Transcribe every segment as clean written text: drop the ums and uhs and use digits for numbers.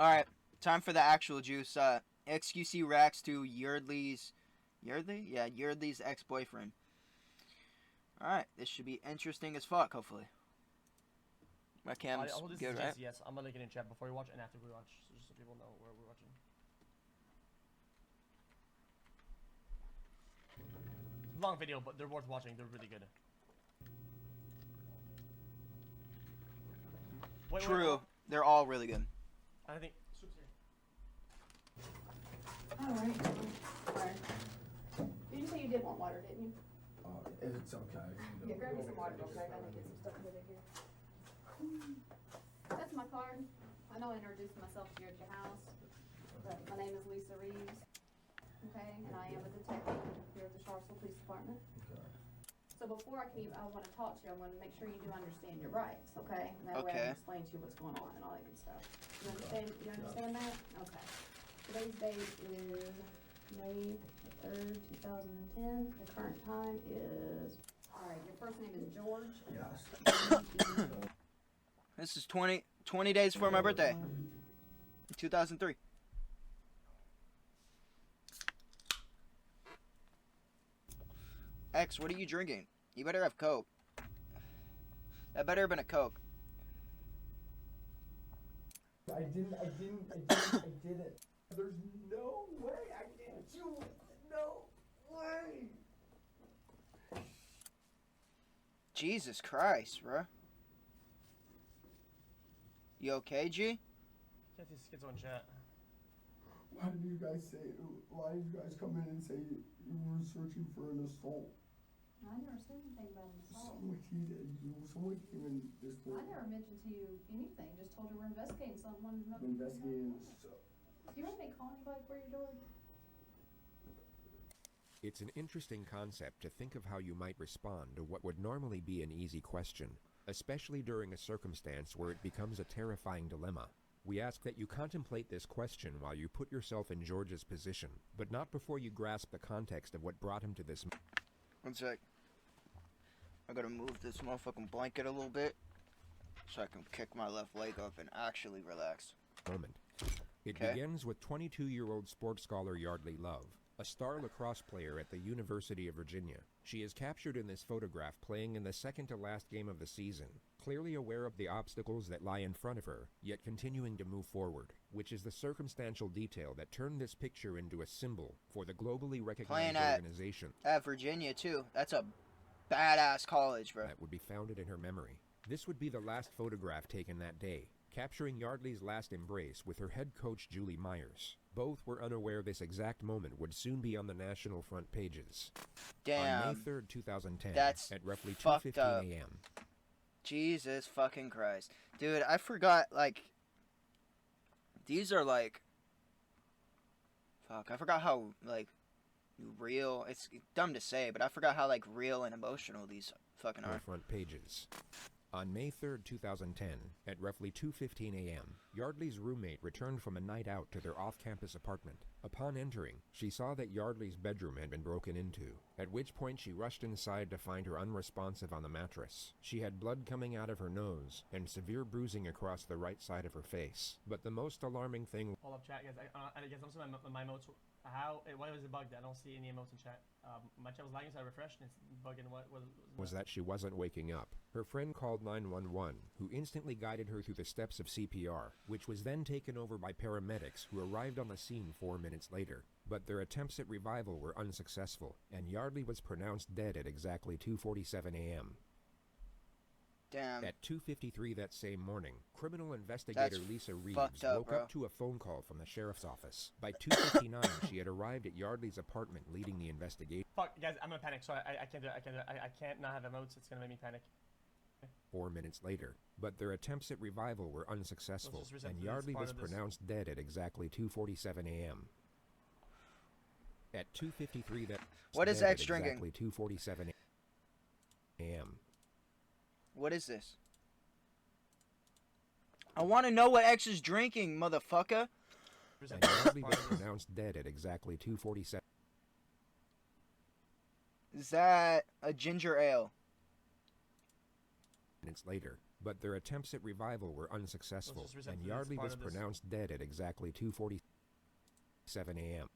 Alright, time for the actual juice. XQC racks to Yeardley's... Yeardley? Yeah, Yeardley's ex-boyfriend. Alright, this should be interesting as fuck, hopefully. My cam's good, right? JCS. I'm gonna link it in chat before we watch and after we watch, so just so people know where we're watching. Long video, but they're worth watching. They're really good. True. They're all really good. I think. Soup's here. Alright. Did you say you did want water, didn't you? It's okay. Yeah, grab me some water real quick. I need to get some stuff over here. That's my card. I know I introduced myself to you at your house, but my name is Lisa Reeves. Okay, and I am a detective here at the Charlottesville Police Department. Okay. So before I want to talk to you, I want to make sure you do understand your rights, okay? And that way I can explain to you what's going on and all that good stuff. You understand that? Okay. Today's date is May 3rd, 2010. The current time is, all right, your first name is George. Yes. This is 20 days before my birthday. 2003. X, what are you drinking? You better have Coke. That better have been a Coke. I didn't. There's no way I didn't do it. No way. Jesus Christ, bro. You okay, G? Get these kids on chat. Why did you guys come in and say you were searching for an assault? I never said anything about an assault. Someone came in this I morning. never mentioned to you anything. Just told you we're investigating something. Investigating. Do you want me to call anybody for you, George? It's an interesting concept to think of how you might respond to what would normally be an easy question, especially during a circumstance where it becomes a terrifying dilemma. We ask that you contemplate this question while you put yourself in George's position, but not before you grasp the context of what brought him to this. One sec. I gotta move this motherfucking blanket a little bit so I can kick my left leg up and actually relax. Moment. It begins with 22-year-old sports scholar Yeardley Love, a star lacrosse player at the University of Virginia. She is captured in this photograph playing in the second-to-last game of the season, clearly aware of the obstacles that lie in front of her, yet continuing to move forward, which is the circumstantial detail that turned this picture into a symbol for the globally recognized organization. At Virginia, too. That's a badass college, bro. That would be founded in her memory. This would be the last photograph taken that day, capturing Yeardley's last embrace with her head coach Julie Myers. Both were unaware this exact moment would soon be on the national front pages. Damn. On May 3rd, 2010, that's at roughly 2:15 a.m. Jesus fucking Christ. Dude, I forgot, like, these are, like, fuck, I forgot how, like, real, it's dumb to say, but I forgot how, like, real and emotional these fucking are. Front pages. On May 3rd, 2010, at roughly 2:15 a.m., Yeardley's roommate returned from a night out to their off-campus apartment. Upon entering, she saw that Yeardley's bedroom had been broken into, at which point she rushed inside to find her unresponsive on the mattress. She had blood coming out of her nose and severe bruising across the right side of her face. But the most alarming thing... Hold up, chat, guys. I guess I'm seeing my emotes. Why was it bugged? I don't see any emotes in chat. My chat was lagging, so I refreshed, and it's bugging. What was that she wasn't waking up. Her friend called 911, who instantly guided her through the steps of CPR, which was then taken over by paramedics who arrived on the scene 4 minutes later. But their attempts at revival were unsuccessful, and Yeardley was pronounced dead at exactly 2:47 a.m. Damn. At 2:53 that same morning, criminal investigator Lisa Reeves woke up to a phone call from the sheriff's office. By 2:59, she had arrived at Yeardley's apartment leading the investigation. Fuck, guys, I'm gonna panic. Sorry, I can't do it. I can't not have emotes. It's gonna make me panic. 4 minutes later, but their attempts at revival were unsuccessful, and Yeardley was pronounced dead at exactly 2:47 a.m. At 2:53 that... What is X drinking? Exactly 2:47 a.m. What is this? I want to know what X is drinking, motherfucker. And Yeardley was pronounced dead at exactly 2:47. Is that a ginger ale? Minutes later, but their attempts at revival were unsuccessful, Let's just reset and this Yeardley part was of this. pronounced dead at exactly 2:47 a.m.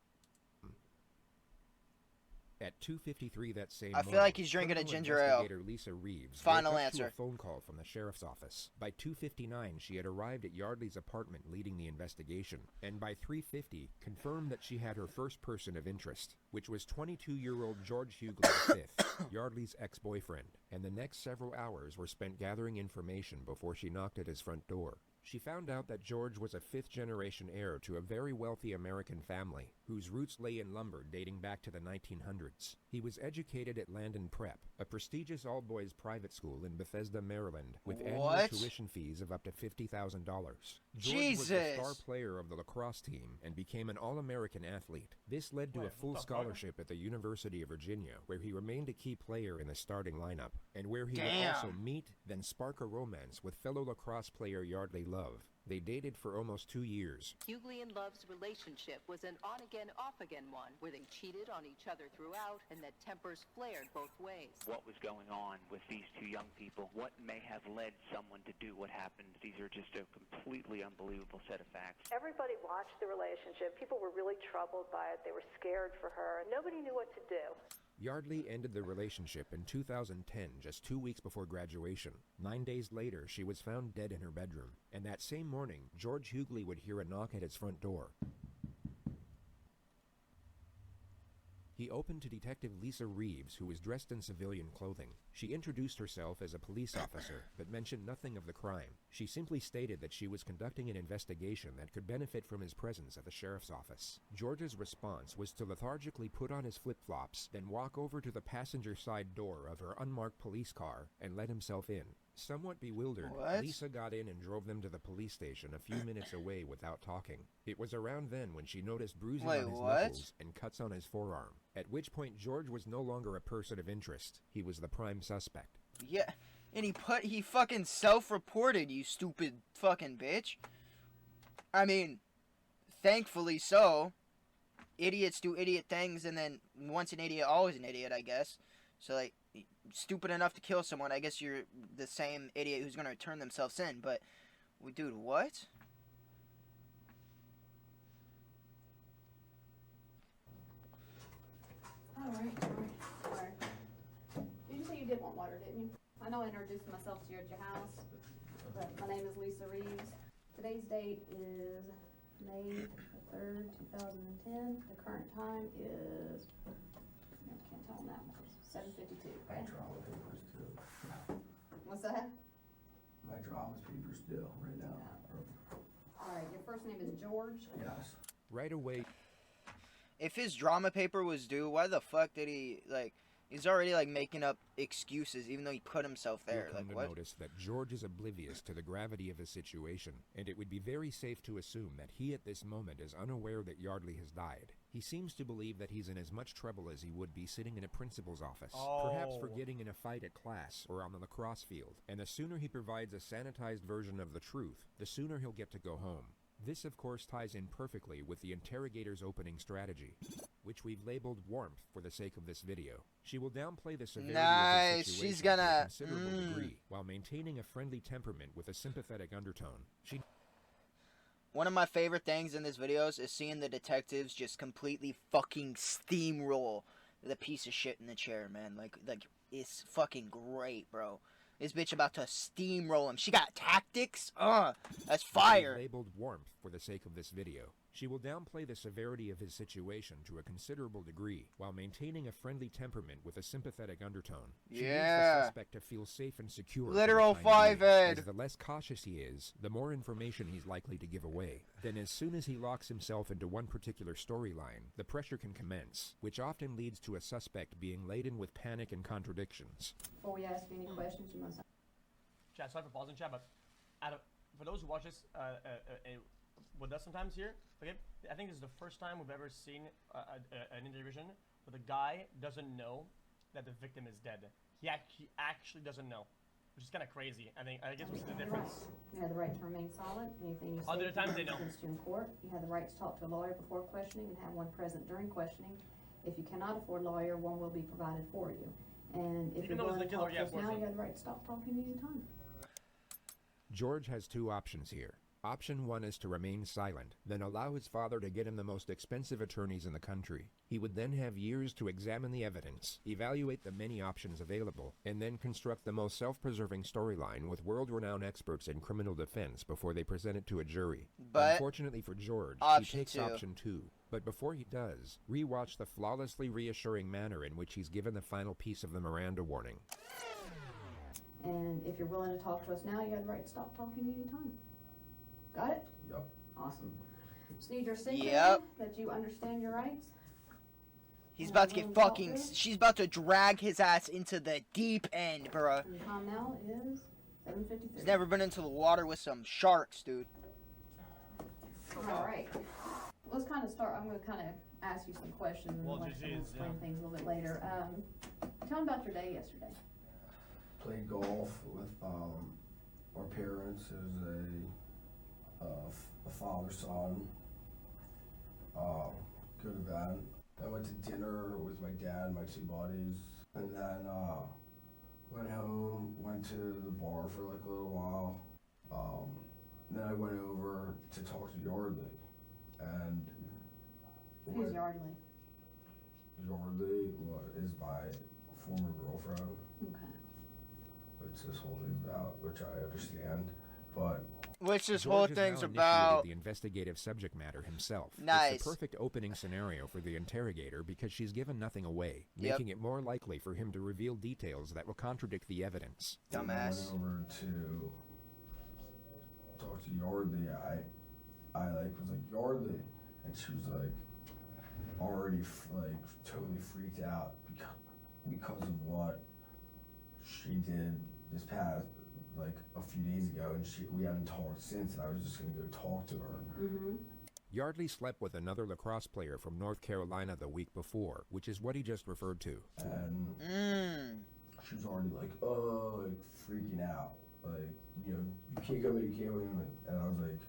At 2:53 that same I morning, feel like he's drinking a criminal ginger ale. investigator Lisa Reeves Final woke up to answer. a phone call from the sheriff's office. By 2:59, she had arrived at Yeardley's apartment leading the investigation, and by 3:50, confirmed that she had her first person of interest, which was 22-year-old George Yeardley V, Yeardley's ex-boyfriend, and the next several hours were spent gathering information before she knocked at his front door. She found out that George was a fifth-generation heir to a very wealthy American family, whose roots lay in lumber dating back to the 1900s. He was educated at Landon Prep, a prestigious all-boys private school in Bethesda, Maryland, with annual What? tuition fees of up to $50,000. George was the Jesus. star player of the lacrosse team and became an All-American athlete. This led to Wait, a full what the fuck? scholarship at the University of Virginia, where he remained a key player in the starting lineup, and where he would Damn. also meet, then spark a romance with fellow lacrosse player Yeardley Love. They dated for almost 2 years. Yeardley and Love's relationship was an on-again, off-again one, where they cheated on each other throughout and that tempers flared both ways. What was going on with these two young people? What may have led someone to do what happened? These are just a completely unbelievable set of facts. Everybody watched the relationship. People were really troubled by it. They were scared for her. Nobody knew what to do. Yeardley ended the relationship in 2010, just 2 weeks before graduation. 9 days later, she was found dead in her bedroom. And that same morning, George Yeardley would hear a knock at his front door. He opened to Detective Lisa Reeves, who was dressed in civilian clothing. She introduced herself as a police officer, but mentioned nothing of the crime. She simply stated that she was conducting an investigation that could benefit from his presence at the sheriff's office. George's response was to lethargically put on his flip-flops, then walk over to the passenger side door of her unmarked police car and let himself in. Somewhat bewildered, What? Lisa got in and drove them to the police station a few minutes away without talking. It was around then when she noticed bruising Wait, on his what? knuckles and cuts on his forearm, at which point George was no longer a person of interest. He was the prime suspect. Yeah, and he fucking self-reported, you stupid fucking bitch. I mean, thankfully so. Idiots do idiot things, and then once an idiot, always an idiot, I guess. So, like, stupid enough to kill someone, I guess you're the same idiot who's gonna turn themselves in, but, dude, what? Alright. You say you did want water, didn't you? I know I introduced myself to you at your house, but my name is Lisa Reeves. Today's date is May 3rd, 2010. The current time is, I can't tell them that one, 7:52, okay? My drama papers too. What's that? My drama papers still, right now. Alright, your first name is George. Yes. Right away, If his drama paper was due, why the fuck did he, like, he's already, like, making up excuses, even though he put himself there, you'll come like, to what? notice that George is oblivious to the gravity of his situation, and it would be very safe to assume that he at this moment is unaware that Yeardley has died. He seems to believe that he's in as much trouble as he would be sitting in a principal's office, perhaps for Oh. getting in a fight at class or on the lacrosse field, and the sooner he provides a sanitized version of the truth, the sooner he'll get to go home. This, of course, ties in perfectly with the interrogator's opening strategy, which we've labeled warmth for the sake of this video. She will downplay the severity of Nice, the she's situation to gonna- a considerable degree, while maintaining a friendly temperament with a sympathetic undertone. She One of my favorite things in this videos is seeing the detectives just completely fucking steamroll the piece of shit in the chair, man. Like, it's fucking great, bro. This bitch about to steamroll him. She got tactics? That's fire. labeled warmth for the sake of this video. She will downplay the severity of his situation to a considerable degree, while maintaining a friendly temperament with a sympathetic undertone. She needs Yeah. the suspect to feel safe and secure. for the Literal time five being, ed. as the less cautious he is, the more information he's likely to give away. Then as soon as he locks himself into one particular storyline, the pressure can commence, which often leads to a suspect being laden with panic and contradictions. Before we ask you any questions, you must. Chat, sorry for pausing, chat, but for those who watch this with us sometimes here, okay, I think this is the first time we've ever seen an intervention where the guy doesn't know that the victim is dead. He actually doesn't know, which is kind of crazy. I guess we see the difference. You have the right to remain silent. Anything you say Other times they can be don't. against you in court. You have the right to talk to a lawyer before questioning and have one present during questioning. If you cannot afford a lawyer, one will be provided for you. And if Even you're though it's willing the to killer, talk to yeah, us now, force you him. have the right to stop talking anytime. George has two options here. Option 1 is to remain silent, then allow his father to get him the most expensive attorneys in the country. He would then have years to examine the evidence, evaluate the many options available, and then construct the most self-preserving storyline with world-renowned experts in criminal defense before they present it to a jury. But unfortunately for George, he option takes 2. option 2. But before he does, rewatch the flawlessly reassuring manner in which he's given the final piece of the Miranda warning. And if you're willing to talk to us now, you have the right to stop talking anytime. Got it? Yep. Awesome. Just need your signature Yep. that you understand your rights. He's about to get fucking... She's about to drag his ass into the deep end, bruh. And the time now is 7:53. He's never been into the water with some sharks, dude. Alright. Let's kind of start. I'm going to kind of ask you some questions and Well, let you GG's, explain yeah. things a little bit later. Tell me about your day yesterday. Played golf with our parents. It was a father-son. Good event. I went to dinner with my dad and my two buddies, and then went home, went to the bar for like a little while. Then I went over to talk to Yeardley, and Who's Yeardley? Yeardley is my former girlfriend, Okay. which this whole thing's about, which I understand, but Which this George whole has thing's now about... initiated the investigative subject matter himself. Nice. It's the perfect opening scenario for the interrogator because she's given nothing away, Yep. making it more likely for him to reveal details that will contradict the evidence. when I Dumbass. went over to talk to Yeardley, I like was like Yeardley, and she was like already like totally freaked out because of what she did this past like a few days ago, and we haven't talked since, and I was just gonna go talk to her. Mm-hmm. Yardley slept with another lacrosse player from North Carolina the week before, which is what he just referred to. And she was already like, oh, like freaking out, like, you know, you can't come in, you can't come in, and I was like,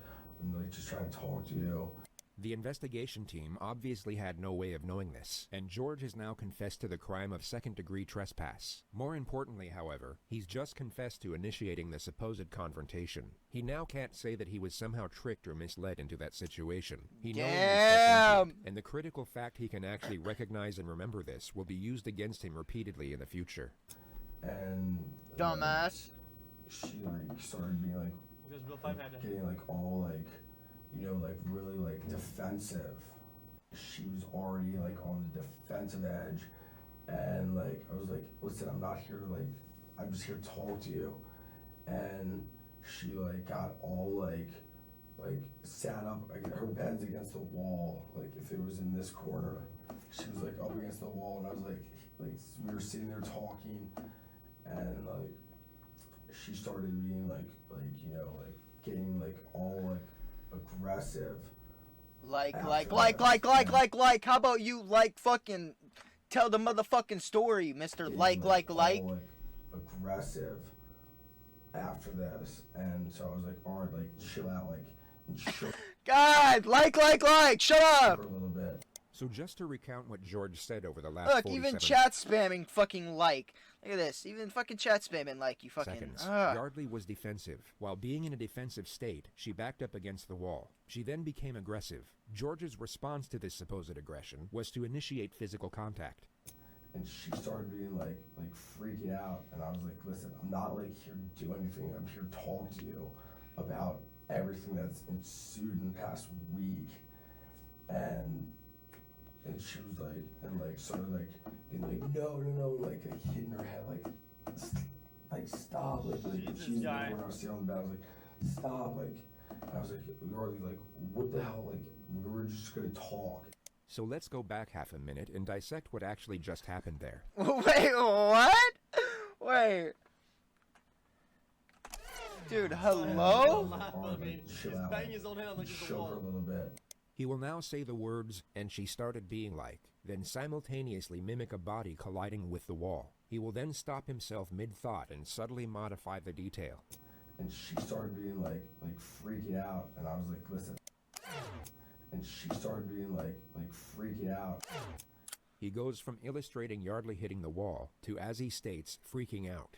I'm like just trying to talk to you. The investigation team obviously had no way of knowing this, and George has now confessed to the crime of second-degree trespass. More importantly, however, he's just confessed to initiating the supposed confrontation. He now can't say that he was somehow tricked or misled into that situation. He knowingly stepped into it, and the critical fact he can actually recognize and remember this will be used against him repeatedly in the future. And Dumbass. she like started being like, Because real five had getting like all like, you know, like really like defensive. She was already like on the defensive edge, and like I was like, listen, I'm not here to like, I'm just here to talk to you. And she like got all like sat up, like her bed's against the wall, like if it was in this corner, she was like up against the wall, and I was like we were sitting there talking, and like she started being like you know, like getting like all like aggressive. Like, after like, that. how about you, like, fucking tell the motherfucking story, Mr. Getting, Like. all, like aggressive after this, and so I was like, all right, like chill out, like and shook God, like, shut her up. a little bit. So just to recount what George said over the last Look, 47 even chat spamming fucking like. Look at this, even fucking chat spamming like, you fucking... seconds, Yardley was defensive. While being in a defensive state, she backed up against the wall. She then became aggressive. George's response to this supposed aggression was to initiate physical contact. And she started being like freaking out, and I was like, listen, I'm not like here to do anything, I'm here to talk to you about everything that's ensued in the past week. And she was like, and like sort of like being like, no, like hitting her head, like stop, like Jesus, she's guy. when I was sitting on the bed, I was like, stop, like I was like, Yeardley, like what the hell, like we were just gonna talk. So let's go back half a minute and dissect what actually just happened there. Wait, what? Wait. Dude, hello? I mean, Chill he's out, banging like, his own head on the shook wall. her a little bit. He will now say the words, and she started being like, then simultaneously mimic a body colliding with the wall. He will then stop himself mid-thought and subtly modify the detail. And she started being like freaking out, and I was like, listen. And she started being like freaking out. He goes from illustrating Yeardley hitting the wall to, as he states, freaking out.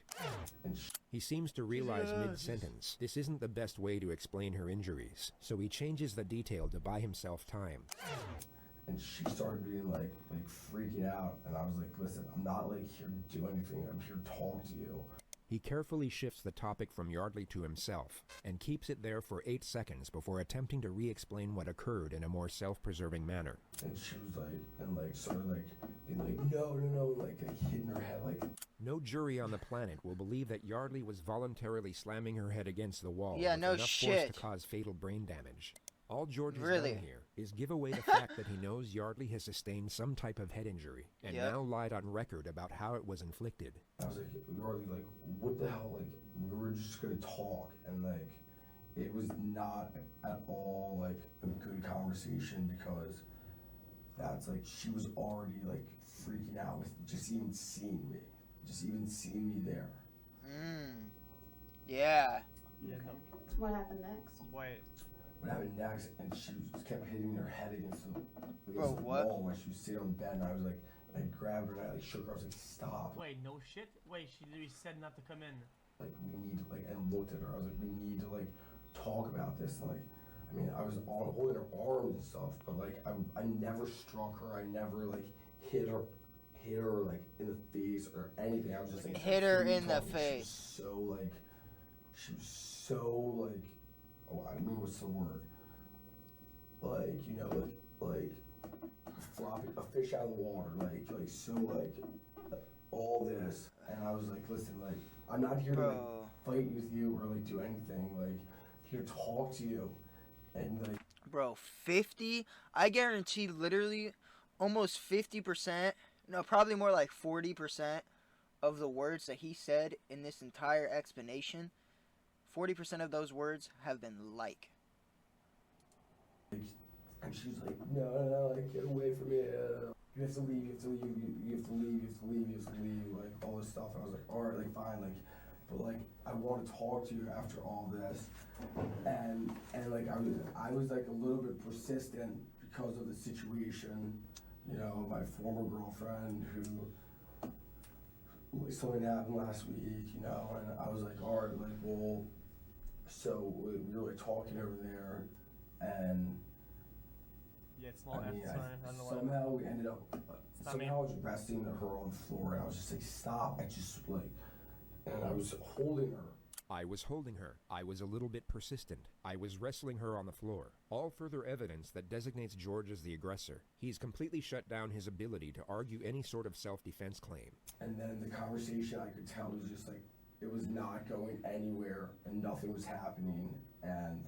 He seems to realize mid-sentence this isn't the best way to explain her injuries, so he changes the detail to buy himself time. And she started being like freaking out, and I was like, listen, I'm not like here to do anything, I'm here to talk to you. He carefully shifts the topic from Yeardley to himself, and keeps it there for 8 seconds before attempting to re-explain what occurred in a more self-preserving manner. And she was like, and like started like being like, no, like hitting her head like. No jury on the planet will believe that Yeardley was voluntarily slamming her head against the wall Yeah, with no enough shit. force to cause fatal brain damage. All George has Really? done here is give away the fact that he knows Yeardley has sustained some type of head injury, and Yep. now lied on record about how it was inflicted. I was like, Yeardley, like, what the hell? Like, we were just gonna talk, and like, it was not at all like a good conversation because that's like she was already like freaking out with just even seeing me there. Yeah. Yeah, What happened next? Wait. What happened next? And she just kept hitting her head against the Bro, what? wall when she was sitting on the bed, and I was like, I grabbed her and I like shook her. I was like, stop. Wait, no shit? Wait, she literally said not to come in. Like, we need to, like, and looked at her. I was like, we need to, like, talk about this. And, like, I mean, I was holding her arms and stuff, but, like, I never struck her. I never, like, hit her, like, in the face or anything. I was just, like, Hit her free in the talking. face. She was so, like, oh, I mean, what's the word? Like, you know, like, flopping a fish out of the water. Like, so, like, all this. And I was like, listen, like, I'm not here to like, Bro. fight with you or like do anything. Like, here to talk to you. And like, Bro, 50, I guarantee literally almost 50%, no, probably more like 40% of the words that he said in this entire explanation, 40% of those words have been like. and she's like, no, like, get away from me. You have to leave, you have to leave, like, all this stuff. And I was like, all right, like, fine, like, but, like, I want to talk to you after all this. And like, I was, like, a little bit persistent because of the situation, you know, my former girlfriend who, like, something happened last week, you know, and I was like, all right, like, well, so we were, like, talking over there, and Yeah, it's small I mean, F sign. I don't know why. somehow we ended up, not somehow I was resting her on the floor, and I was just like, stop, I just, like, and I was holding her. I was holding her. I was a little bit persistent. I was wrestling her on the floor. All further evidence that designates George as the aggressor. He's completely shut down his ability to argue any sort of self-defense claim. And then the conversation, I could tell, was just like, it was not going anywhere, and nothing was happening, and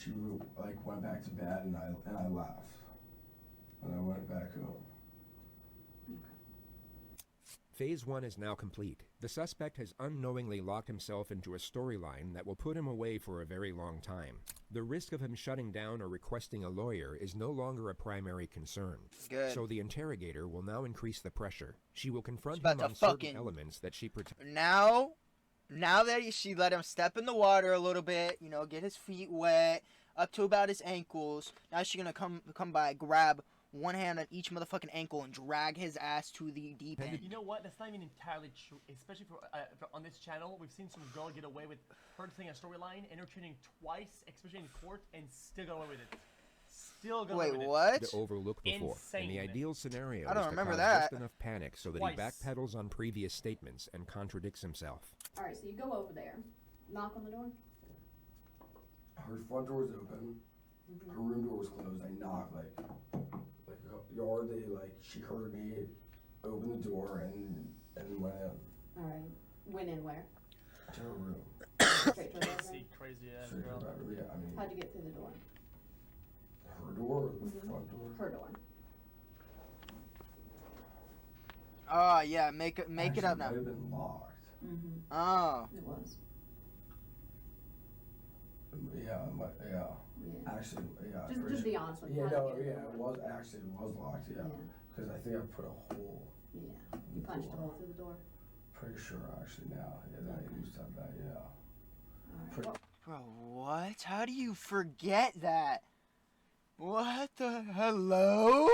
she like went back to bed, and I left, and I went back home. Phase 1 is now complete. The suspect has unknowingly locked himself into a storyline that will put him away for a very long time. The risk of him shutting down or requesting a lawyer is no longer a primary concern. Good. So the interrogator will now increase the pressure. She will confront She's about him to on certain fucking- elements that she Now that she let him step in the water a little bit, you know, get his feet wet, up to about his ankles, now she's gonna come by, grab one hand on each motherfucking ankle and drag his ass to the deep end. You know what? That's not even entirely true. Especially for on this channel, we've seen some girl get away with her saying a storyline, interpreting twice, especially in court, and still got away with it. Still got away Wait, with what? to overlook before. In the Insane. ideal scenario I don't is to remember cause that. just enough panic so that Twice. he backpedals on previous statements and contradicts himself. Alright, so you go over there, knock on the door. Her front door was open, her room door was closed. I knocked, like Yeardley, like, she heard me open the door and went in Alright, went in where? to her room. Straight to her bedroom? See, crazy ass Straight to her girl. bedroom. Yeah, I mean, How'd you get through the door? her door or the front door? Her door. Oh, yeah, make it up now. Might have been locked. Mm-hmm. Oh. It was. Yeah. Yeah. Actually, yeah. Just be honest with me. Yeah, How'd no, you get yeah, through it the was actually, it was locked, yeah. Yeah. Because I think I put a hole. Yeah. You punched a hole through the door. Pretty sure actually now. Yeah, that used to have that, yeah. Alright. Pretty- Well, Bro, what? How do you forget that? What the hello?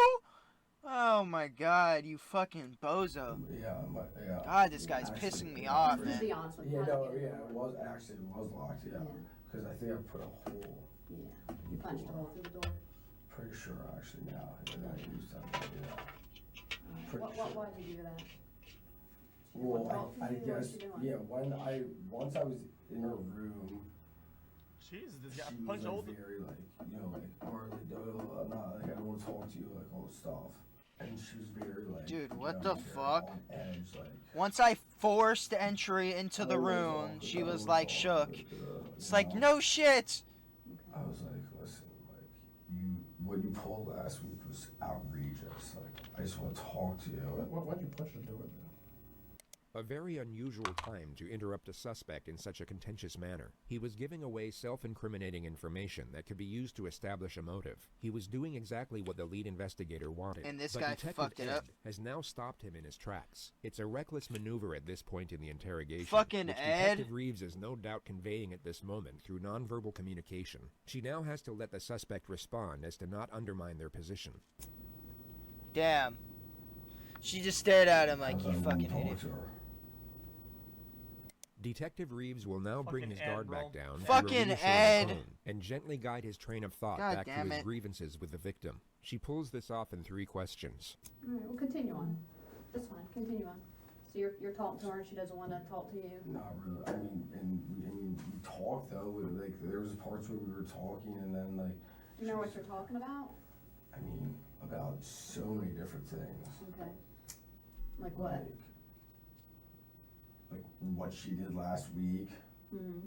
Oh my god, you fucking bozo. Yeah, yeah. God, this guy's Actually, pissing me yeah. off, Just man. be honest with me. Yeah, I no, get it. yeah, it was locked, yeah. Yeah. Because I think I put a hole. Yeah. You punched a hole through the door. Pretty sure, actually, now. Yeah, I used that, yeah. Pretty sure. Why'd you do that? She didn't Well, wanna talk to I you? What guess, was she doing? yeah, once I was in her room, Jesus, this guy she was punched a hole. like very like, you know, like, or like, not like, I don't want to talk to you, like, all this stuff. And she was very like, Dude, you what know, the very fuck? on edge, like, Once I forced entry into the I don't wanna room, talk, she I don't was wanna like talk, shook. It's you like, know. no shit! I was like, listen, like, what you pulled last week was outrageous. Like, I just want to talk to you. Why'd you push her to it? A very unusual time to interrupt a suspect in such a contentious manner. He was giving away self-incriminating information that could be used to establish a motive. He was doing exactly what the lead investigator wanted. And this but guy Detective fucked it Ed up. has now stopped him in his tracks. It's a reckless maneuver at this point in the interrogation. Fucking which Ed. Detective Reeves is no doubt conveying at this moment through nonverbal communication. She now has to let the suspect respond as to not undermine their position. Damn. She just stared at him like, I you wouldn't fucking talk idiot. to her. Detective Reeves will now bring Fucking his Ed, guard bro. back down, to Fucking release her on Ed. the phone and gently guide his train of thought God back to damn his it. grievances with the victim. She pulls this off in 3 questions. Alright, well, continue on. That's fine, continue on. So you're talking to her and she doesn't wanna talk to you? Not really. I mean, we talked though. Like, there was parts where we were talking, and then like. Do you know what you're talking about? I mean, about so many different things. Okay. Like what? Like what she did last week. Mm-hmm.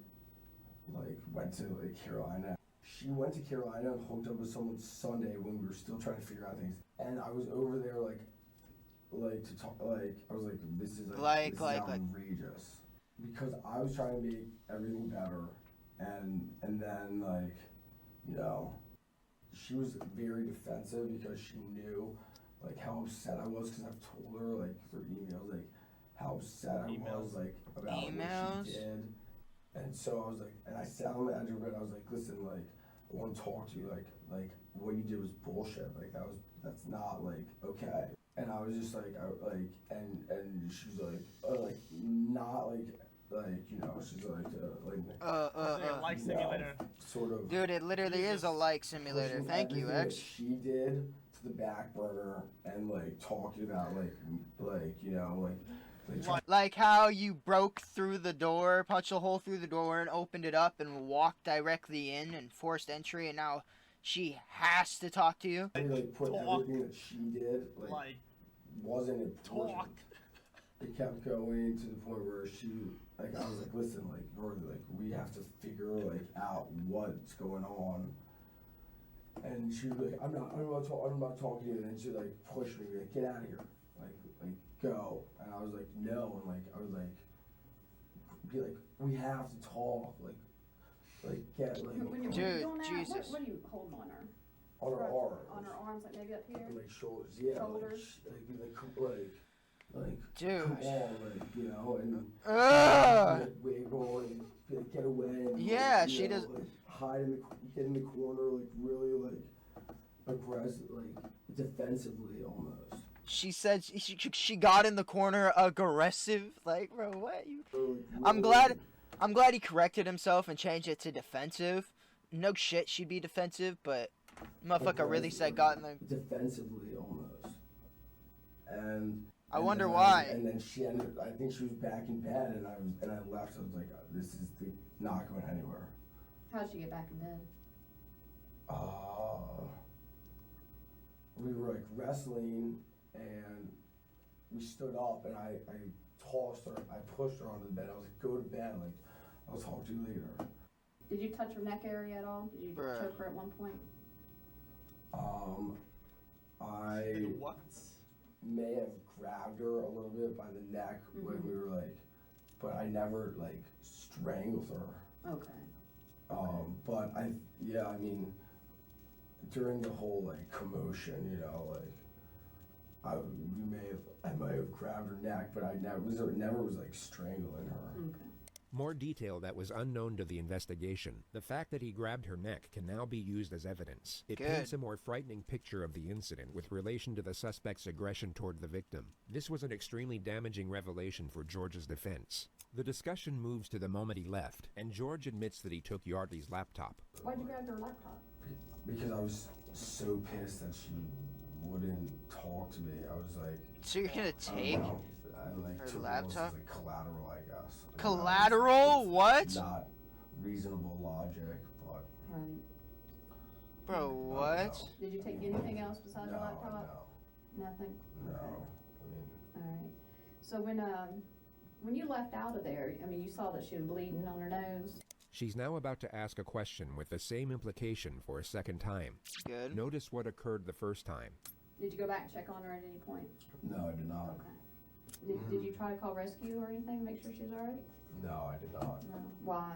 Like, went to like Carolina. She went to Carolina and hooked up with someone Sunday when we were still trying to figure out things. And I was over there like to talk. Like, I was like, this is Like- outrageous. Because I was trying to make everything better, and then like, you know, she was very defensive because she knew like how upset I was, because I've told her like through emails like how upset I was like about Emails? what she did. And so I was like, and I sat on the edge of it. I was like, listen, like, I want to talk to you. Like what you did was bullshit. Like that's not like okay. And I was just like, and she's like, not like, you know, she's like, Like you simulator. know, sort of. Dude, it literally is a Jesus. like simulator. pushing Thank you, everything that X. she did to the back burner, and like talking about like you know like Like how you broke through the door, punched a hole through the door and opened it up and walked directly in and forced entry, and now she has to talk to you. like put Talk. everything that she did Like, wasn't important. talk. It kept going to the point where she, like, I was like, listen, like, Rory, like, we have to figure, like, out what's going on. And she was like, I'm not talking to you. And then she, like, pushed me, like, get out of here. Like, go. And I was like, no. And, like, I was like, be like, we have to talk. Like, get, like, When you're Dude, doing that, Jesus. what are you holding on her? on her arms. On her arms, like maybe up here? Like, shoulders, yeah. Shoulders. Like, Dude. come on, like, you know, and Ugh. like, wiggle and like, get away. And, Yeah, like, you she know, does- Like, hide in the, get in the corner, like, really, like, aggressive, like, defensively almost. She said she got in the corner aggressive. Like, bro, what? You? Or, like, I'm glad he corrected himself and changed it to defensive. No shit, she'd be defensive, but motherfucker really said got in the. defensively almost. And I and wonder then why. And then she ended. I think she was back in bed, and I left. I was like, this is not going anywhere. How'd she get back in bed? We were like wrestling, and we stood up, and I tossed her. I pushed her onto the bed. I was like, go to bed. Like, I'll talk to you later. Did you touch her neck area at all? Did you Bruh. choke her at one point? I What? may have grabbed her a little bit by the neck when we were like, but I never like strangled her. Okay. But I mean, during the whole like commotion, you know, like I might have grabbed her neck, but I never was like strangling her. Okay. More detail that was unknown to the investigation. The fact that he grabbed her neck can now be used as evidence. It paints a more frightening picture of the incident with relation to the suspect's aggression toward the victim. This was an extremely damaging revelation for George's defense. The discussion moves to the moment he left, and George admits that he took Yeardley's laptop. Why'd you grab her laptop? Because I was so pissed that she wouldn't talk to me. I was like... So you're gonna take her her laptop? Like collateral, I guess. Collateral? What? Not reasonable logic, but... Right. Bro, what? Did you take anything else besides the laptop? No. Nothing? No. Okay. I mean... Alright. So when you left out of there, I mean, you saw that she was bleeding on her nose. She's now about to ask a question with the same implication for a second time. Good. Notice what occurred the first time. Did you go back and check on her at any point? No, I did not. Okay. Did you try to call rescue or anything to make sure she's alright? No, I did not. No. Why?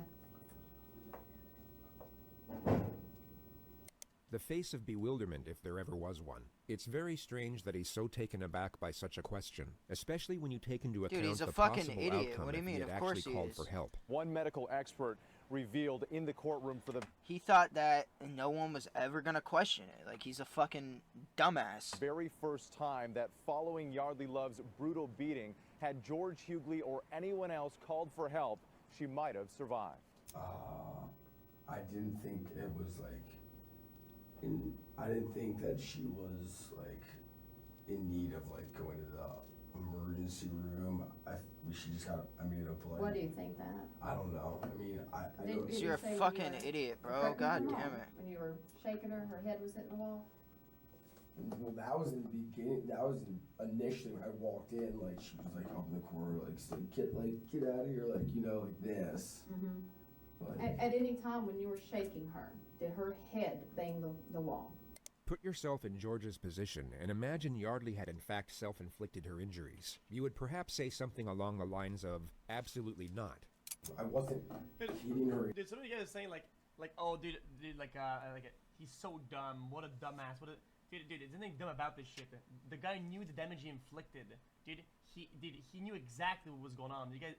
The face of bewilderment, if there ever was one. It's very strange that he's so taken aback by such a question, especially when you take into account he's a the fucking possible idiot. outcome What do you if mean? he had Of course actually he called is. for help. One medical expert revealed in the courtroom for the He thought that no one was ever gonna question it. Like, he's a fucking dumbass. very first time that following Yeardley Love's brutal beating, had George Hughley or anyone else called for help, she might have survived. I didn't think it was like... I didn't think that she was like in need of like going to the emergency room. She just got, I mean, like... What do you think that? I don't know. I mean, I don't... Did So you're a say fucking you were idiot, bro. pregnant God or damn not? it. When you were shaking her, her head was hitting the wall? Well, that was in the beginning. That was initially when I walked in. Like she was like up in the corner, like saying, "Get out of here!" Like, you know, like this. Mm-hmm. Like, At any time when you were shaking her, did her head bang the wall? Put yourself in George's position and imagine Yeardley had in fact self-inflicted her injuries. You would perhaps say something along the lines of, absolutely not. I wasn't hitting her. Dude, some of you guys are saying like, oh, dude, he's so dumb. What a dumbass. Dude, there's nothing dumb about this shit. The guy knew the damage he inflicted. Dude, he knew exactly what was going on. You guys,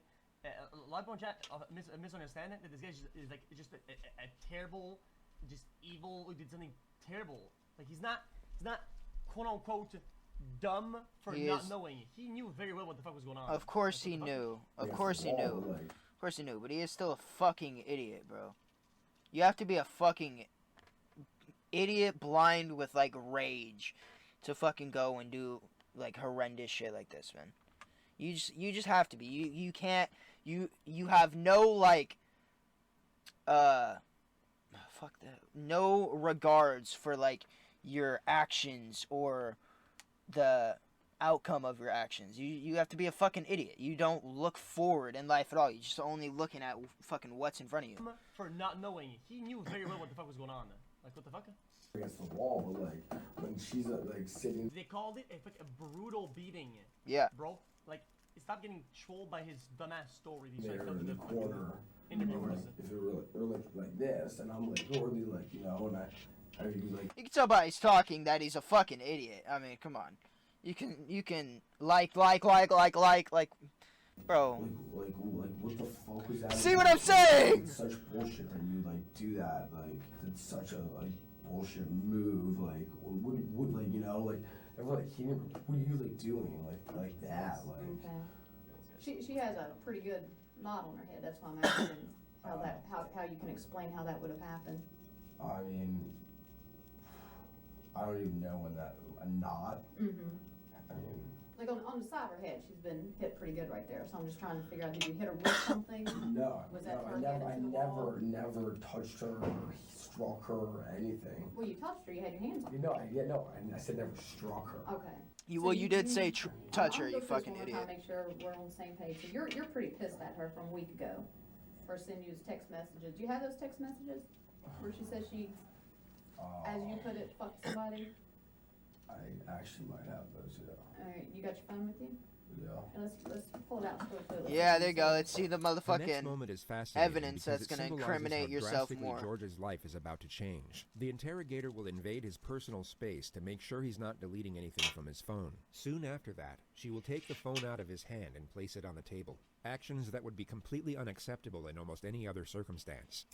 a lot of people in chat misunderstand it, that this guy is like just a terrible, just evil, who did something terrible. Like he's not quote unquote dumb for not knowing. He knew very well what the fuck was going on. Of course he knew. Of course he knew. Of course he knew, but he is still a fucking idiot, bro. You have to be a fucking idiot blind with like rage to fucking go and do like horrendous shit like this, man. You just have to be. You can't you have no like fuck that. No regards for like your actions or the outcome of your actions. You have to be a fucking idiot. You don't look forward in life at all. You're just only looking at fucking what's in front of you. For not knowing. He knew very well what the fuck was going on. Like, what the fuck? Against the wall, but like when she's like sitting. They called it a brutal beating. Yeah. Bro, like, stop getting trolled by his dumbass story. He's There trying to in the come to corner. interview Like, person. if it were like this, and I'm like already like, you know, and I do like. You can tell by his talking that he's a fucking idiot. I mean, come on. You can like, bro. Like what the fuck was that? See what I'm saying? It's such bullshit that you like do that. Like it's such a like bullshit move. Like would like, you know, like everyone like what are you like doing like that like. Okay. She has a pretty good knot on her head. That's why I'm asking how you can explain how that would have happened. I mean, I don't even know when that a knot. Mm-hmm. I mean, like on the side of her head, she's been hit pretty good right there. So I'm just trying to figure out, did you hit her with something? no, Was that no, her head I into the wall? never touched her or struck her or anything. Well, you touched her. You had your hands on her. You know, I said never struck her. Okay. You did say touch her, I'll you go through this fucking one more idiot. time, make sure we're on the same page. So you're pretty pissed at her from a week ago for sending you text messages. Do you have those text messages where she says she, as you put it, fucked somebody? I actually might have those, yeah. All right, you got your phone with you? Yeah. And let's pull it out. Yeah, there you go. Let's see the The next motherfucking moment is fascinating evidence because that's it gonna symbolizes incriminate how yourself drastically more. George's life is about to change. The interrogator will invade his personal space to make sure he's not deleting anything from his phone. Soon after that, she will take the phone out of his hand and place it on the table. Actions that would be completely unacceptable in almost any other circumstance.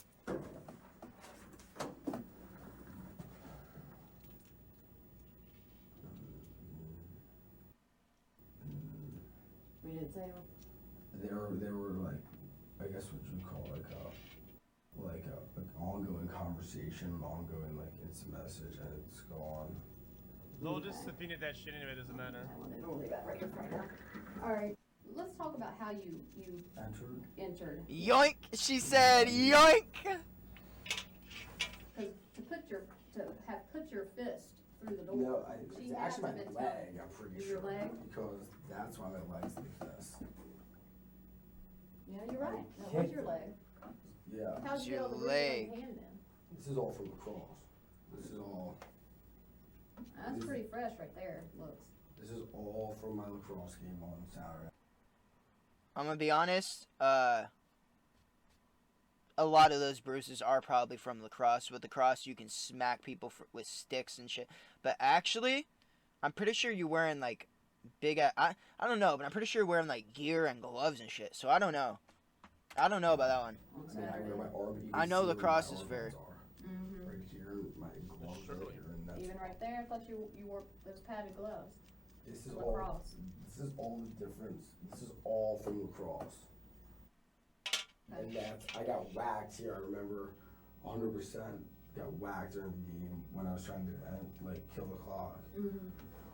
We didn't say They were like, I guess what you call like an ongoing conversation, an ongoing like instant message, and it's gone. They'll just subpoena that shit anyway, doesn't matter. We'll leave that right here for now. Alright, let's talk about how you entered. Yoink! She said yoink! Because to have put your fist through the door. No, she it's actually hasn't my been leg, I'm pretty Is sure. your leg? Because that's why my leg's like this. Yeah, you're right. That was your leg. Yeah. How'd It's you get your all the bruises on leg. your hand then? This is all from lacrosse. This is all. That's pretty fresh right there, looks. This is all from my lacrosse game on Saturday. I'm gonna be honest, a lot of those bruises are probably from lacrosse. With lacrosse, you can smack people with sticks and shit. But actually, I'm pretty sure you're wearing like I don't know, but I'm pretty sure you're wearing like gear and gloves and shit. So I don't know. I don't know about that one. I mean, I wear my arm. You can I know see where lacrosse my is arm very. bands are. Mm-hmm. Right here, my gloves right here, and that's. Even right there, I thought you wore those padded gloves. This is Lacrosse. This is all the difference. This is all from lacrosse. And that's, I got whacked here. I remember 100% got whacked during the game when I was trying to kill the clock. Mm-hmm.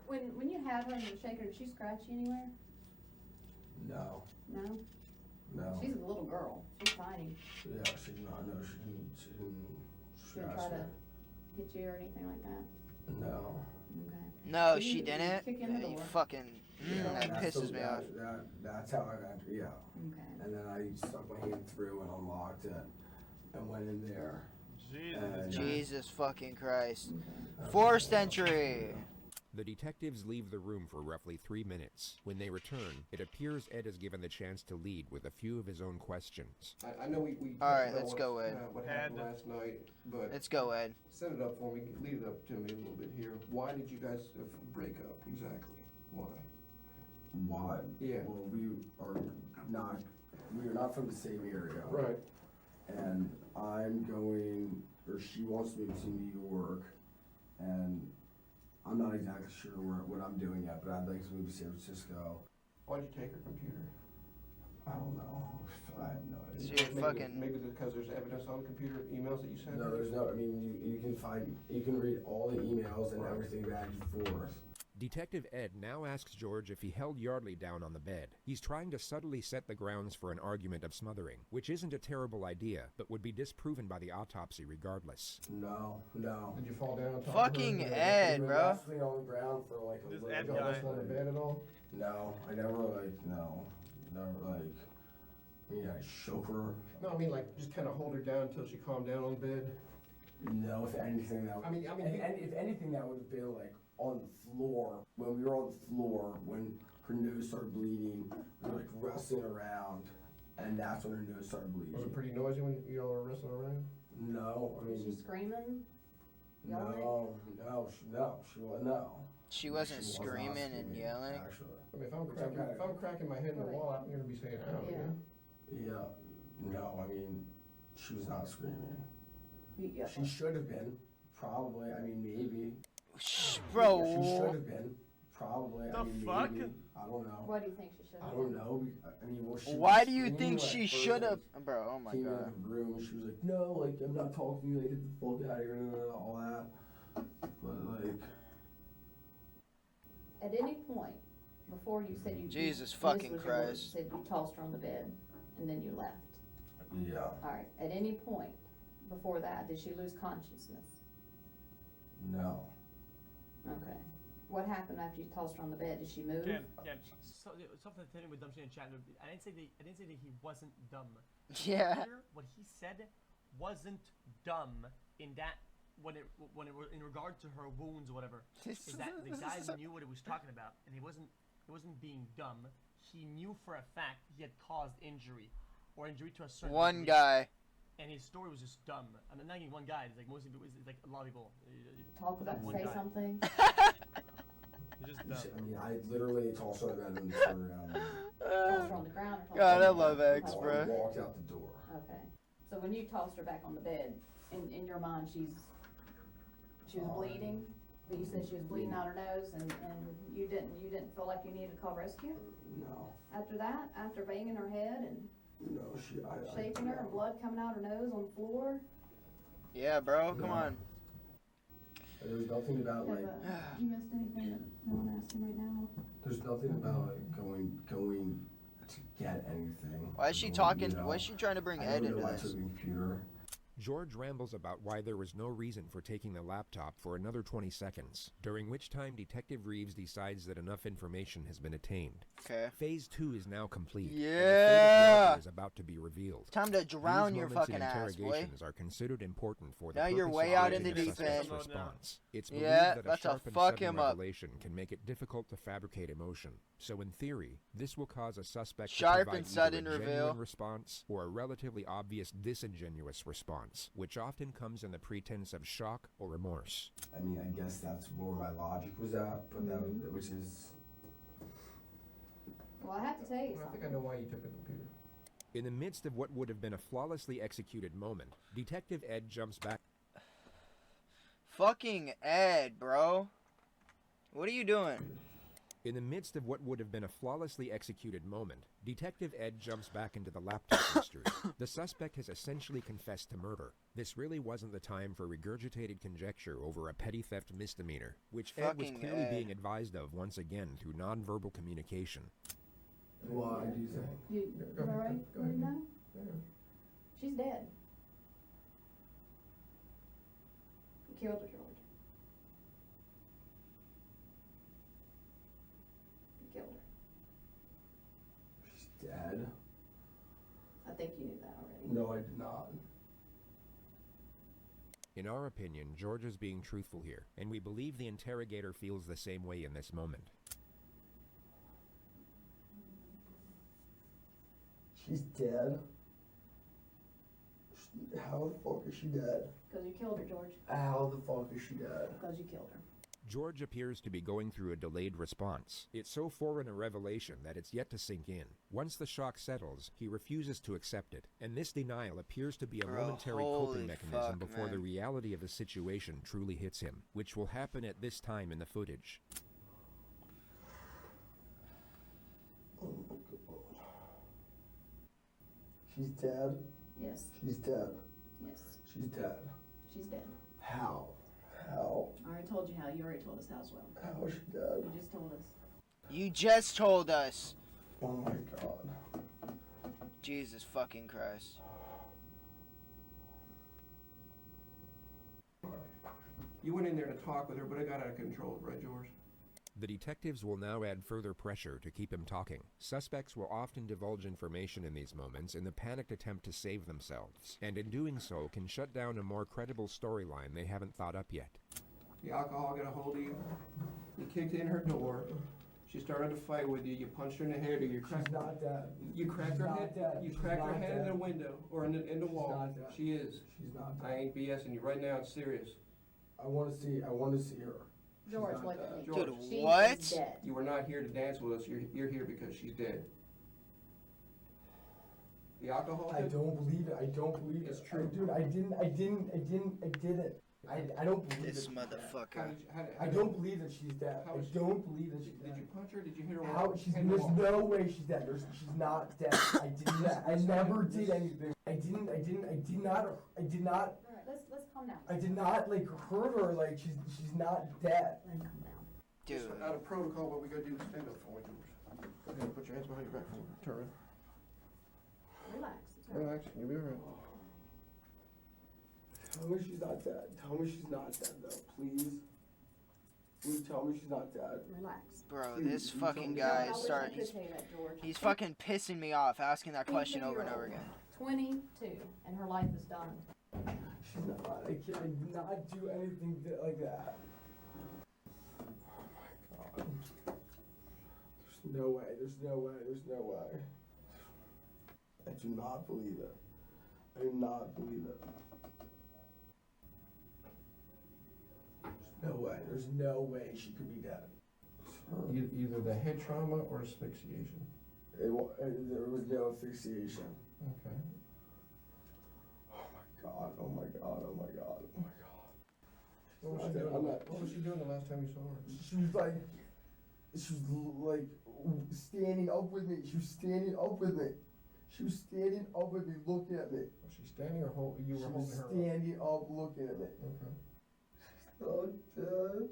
When you had her and you shake her, did she scratch you anywhere? No, No? no. She's a little girl. She's tiny. Yeah, she did not. No, she didn't. She didn't She didn't scratch try me. to hit you or anything like that? No. Okay. No, Did she you didn't. kick in the You door? fucking. That that's pisses me off. That's how I got. Yeah. Okay. And then I stuck my hand through and unlocked it and went in there. Jesus. Jesus fucking Christ. Okay. Forced entry. The detectives leave the room for roughly 3 minutes. When they return, it appears Ed is given the chance to lead with a few of his own questions. I know we All right, talked about let's go, Ed. what happened last night, but Let's go, Ed. set it up for me, lead it up to me a little bit here. Why did you guys break up exactly? Why? Why? Yeah. Well, we are not from the same area. Right. And I'm going, or she wants me to New York, and I'm not exactly sure what I'm doing yet, but I'd like to move to San Francisco. Why'd you take her computer? I don't know. I have no idea. Dude, fucking. Maybe because there's evidence on the computer, emails that you sent? No, there's no, I mean, you can read all the emails and everything back and forth. Detective Ed now asks George if he held Yeardley down on the bed. He's trying to subtly set the grounds for an argument of smothering, which isn't a terrible idea, but would be disproven by the autopsy regardless. No. Did you fall down on top Fucking of her? Ed, We were bro. wrestling on the ground for like a This little Ed bit. Y'all guy. wrestled on the bed at all? No, I never I mean, I shook her. No, I mean like just kind of hold her down until she calmed down on the bed. No, if anything, that I mean, if anything, that would have been like on the floor. When we were on the floor, when her nose started bleeding, we were like wrestling around, and that's when her nose started bleeding. Was it pretty noisy when y'all were wrestling around? No, I Was she mean, screaming? no, She wasn't not screaming and yelling. Actually, I mean, if I'm cracking my head in the wall, I'm gonna be saying, "Ow." Yeah. Yeah. no, I mean, she was not screaming. Yeah. She should have been, probably. I mean, maybe. She should Bro. have been, probably. The I mean, fuck? maybe. I don't know. Why do you think she should I have? don't know. I mean, well, she Why was do you screaming think when I she first, should have? like, Bro, oh my came god. in the room, and she was like, "No, like I'm not talking to you. Like get the fuck out of here," and all that. But like, At any point, before you said you... Jesus this fucking was your words, Christ. You said you tossed her on the bed, and then you left. yeah, Alright, at any point before that, did she lose consciousness? no. Okay. What happened after you tossed her on the bed? Did she move? Jen, something to tell me with dumb shit in chat. I didn't say that he wasn't dumb. Yeah. What he said wasn't dumb in that when it was in regard to her wounds or whatever. Is that the guy knew what he was talking about, and he wasn't He wasn't being dumb. He knew for a fact he had caused injury, or injury to a certain One degree. guy. And his story was just dumb. I mean, not even one guy. It's like most people. It's like a lot of people. Talk about One say guy. something. He's just dumb. I mean, I literally tossed her out and turned around. Tossed her on the ground or God, I something? love X, I bro. walked out the door. Okay. So when you tossed her back on the bed, in your mind, she was bleeding, but you said she was bleeding out her nose, and you didn't feel like you needed to call rescue No. after that, after banging her head and No, shaking her and blood coming out her nose on the floor. Yeah, bro, come on. There was nothing about like. You missed anything that no one asked you right now? There's nothing about like going to get anything. Why is she Going, talking? you know, Why is she trying to bring I Ed don't into know why I this? took the computer. George rambles about why there was no reason for taking the laptop for another 20 seconds, during which time Detective Reeves decides that enough information has been attained. Okay. Phase 2 is now complete. Yeah! And the fate of Yardley is about to be revealed. Time to drown These your moments in fucking ass, boy. interrogations are considered important for the Now you're purpose way of out in gauging the the deep suspect's end. response. It's believed Yeah, that a about to sharp and fuck sudden him up. revelation can make it difficult to fabricate emotion. So in theory, this will cause a suspect Sharp to provide and sudden either a reveal. genuine response or a relatively obvious disingenuous response, which often comes in the pretense of shock or remorse. I mean, I guess that's where my logic was at, but that which is. Well, I have to tell you I think something. I know why you took the computer. In the midst of what would have been a flawlessly executed moment, Detective Ed jumps back. Fucking Ed, bro. What are you doing? In the midst of what would have been a flawlessly executed moment, Detective Ed jumps back into the laptop mystery. The suspect has essentially confessed to murder. This really wasn't the time for regurgitated conjecture over a petty theft misdemeanor, which Ed was Fucking clearly Ed. being advised of once again through nonverbal communication. Why do you think? You Go ahead, alright? go ahead. No? Yeah. She's dead. You killed her, George. You killed her. She's dead? I think you knew that already. No, I did not. In our opinion, George is being truthful here, and we believe the interrogator feels the same way in this moment. She's dead? How the fuck is she dead? Because you killed her, George. How the fuck is she dead? Because you killed her. George appears to be going through a delayed response. It's so foreign a revelation that it's yet to sink in. Once the shock settles, he refuses to accept it, and this denial appears to be a Bro, momentary holy coping mechanism fuck, before man. the reality of the situation truly hits him, which will happen at this time in the footage. Oh my god. She's dead? Yes. She's dead. Yes. She's dead. She's dead. How? How? I already told you how. You already told us how as well. How is she dead? You just told us. You just told us. Oh my god. Jesus fucking Christ. You went in there to talk with her, but it got out of control, right, George? The detectives will now add further pressure to keep him talking. Suspects will often divulge information in these moments in the panicked attempt to save themselves, and in doing so can shut down a more credible storyline they haven't thought up yet. The alcohol got a hold of you. You kicked in her door. She started to fight with you. You punched her in the head, or you cracked. She's not dead. You cracked She's her not head. dead. You She's cracked her not head in dead. the window or in the wall. not dead. She is. She's not I dead. ain't BSing you right now. It's serious. I want to see her. She's George, not look dead. at me. George. Dude, She what? is dead. You were not here to dance with us. You're here because she's dead. The alcohol. I don't believe it. I don't believe it. It's true. Dude, I didn't. I don't believe This it. motherfucker. I don't believe that she's dead. How I is she- don't believe that she's Did you dead. punch her? Did you hit her? How? There's no way she's dead. She's not dead. I did not. I never did anything. I did not. Alright, let's calm down. I did not like hurt her. Like she's not dead. Let him calm down. Dude. Just out of protocol, what we gotta do is stand up for her, George. Go ahead, put your hands behind your back for her. Turn around. Relax. It's all right. Relax, you'll be alright. Tell me she's not dead. Tell me she's not dead though, please. Please tell me she's not dead. Relax. Bro, Please, this you fucking told me guy I is wish I starting. could tell you that, George. He's fucking pissing me off asking that question over and over 22-year-old, again. 22, and her life is done. She's not. I did not do anything like that. Oh my god. There's no way. There's no way. There's no way. I do not believe it. I do not believe it. There's no way. There's no way she could be dead. Either the head trauma or asphyxiation. There was no asphyxiation. Okay. Oh my god. Oh my god. Oh my god. Oh my god. What was she doing the last time you saw her? She was like standing up with me. She was standing up with me. She was standing up with me, looking at me. Was she standing or you were holding her? Standing up, looking at me. Okay. She's not dead.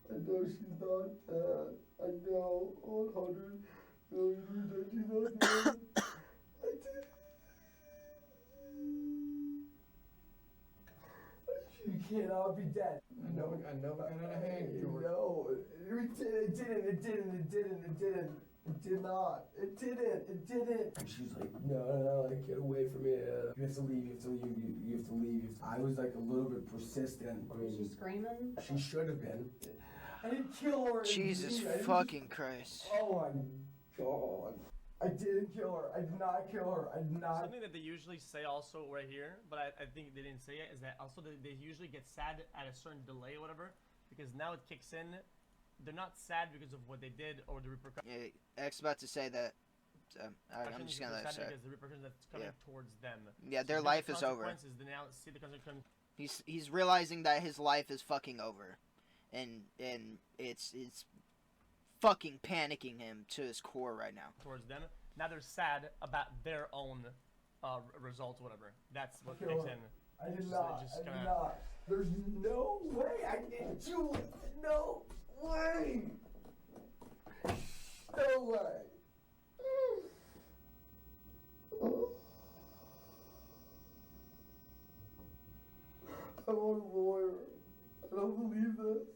I know she's not dead. I know 100 million that she's not dead. I did. She cannot be dead. I know we got out of hand, George. No, it didn't. It did not. It didn't. And she's like, no, like, get away from me. You have to leave. You have to leave. I was like a little bit persistent. I mean, Was she screaming? she should have been. I didn't kill her. Jesus fucking Christ. Oh my god. I didn't kill her. I did not kill her. I did not. Something that they usually say also right here, but I think they didn't say it, is that also they usually get sad at a certain delay or whatever, because now it kicks in. They're not sad because of what they did or the repercussions. Yeah, X about to say that. I'm just gonna let it say. Because the repercussions that's coming towards them. Yeah, their life is over. They now see the consequences. He's realizing that his life is fucking over, and it's fucking panicking him to his core right now. Towards them. Now they're sad about their own results, whatever. That's what kicks in. I did not. I did not. There's no way I didn't do it. No way. No way. I want a lawyer. I don't believe this.